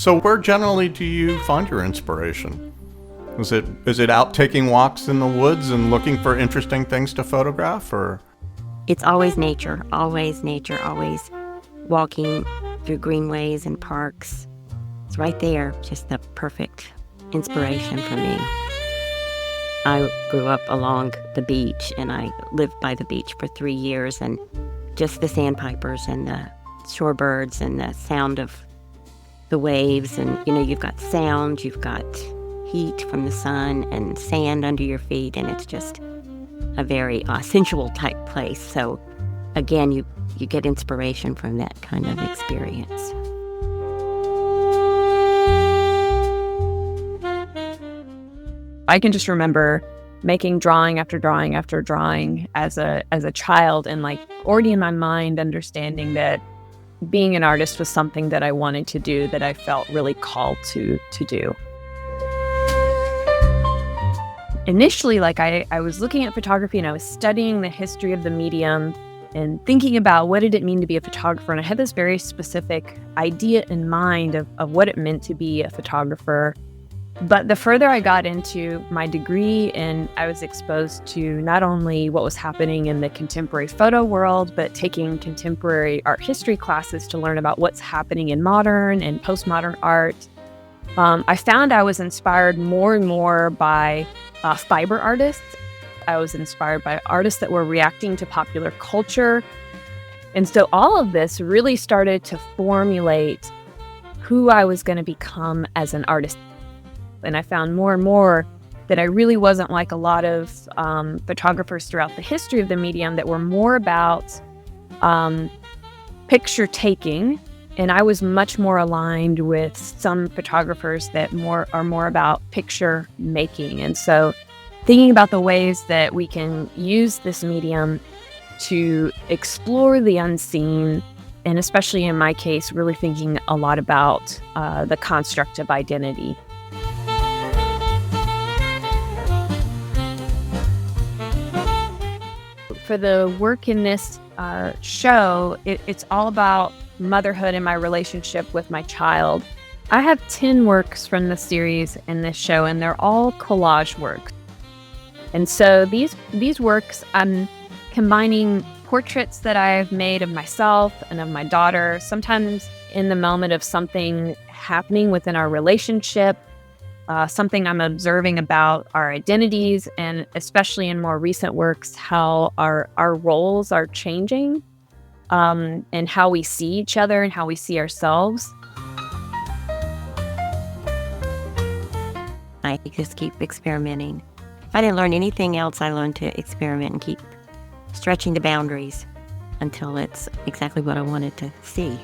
So where generally do you find your inspiration? Is it out taking walks in the woods and looking for interesting things to photograph, or? It's always nature, always walking through greenways and parks. It's right there, just the perfect inspiration for me. I grew up along the beach, and I lived by the beach for 3 years, and just the sandpipers and the shorebirds and the sound of the waves. And, you've got sound, you've got heat from the sun and sand under your feet, and it's just a very sensual type place. So, again, you get inspiration from that kind of experience. I can just remember making drawing after drawing after drawing as a child, and already in my mind understanding that being an artist was something that I wanted to do, that I felt really called to do. Initially, I was looking at photography and I was studying the history of the medium and thinking about what did it mean to be a photographer. And I had this very specific idea in mind of what it meant to be a photographer. But the further I got into my degree, and I was exposed to not only what was happening in the contemporary photo world, but taking contemporary art history classes to learn about what's happening in modern and postmodern art, I found I was inspired more and more by fiber artists. I was inspired by artists that were reacting to popular culture. And so all of this really started to formulate who I was going to become as an artist. And I found more and more that I really wasn't like a lot of photographers throughout the history of the medium that were more about picture taking. And I was much more aligned with some photographers that are more about picture making. And so thinking about the ways that we can use this medium to explore the unseen, and especially in my case, really thinking a lot about the construct of identity. For the work in this show, it's all about motherhood and my relationship with my child. I have 10 works from the series in this show, and they're all collage works. And so these works, I'm combining portraits that I've made of myself and of my daughter, sometimes in the moment of something happening within our relationship, something I'm observing about our identities, and especially in more recent works, how our roles are changing, and how we see each other and how we see ourselves. I just keep experimenting. If I didn't learn anything else, I learned to experiment and keep stretching the boundaries until it's exactly what I wanted to see.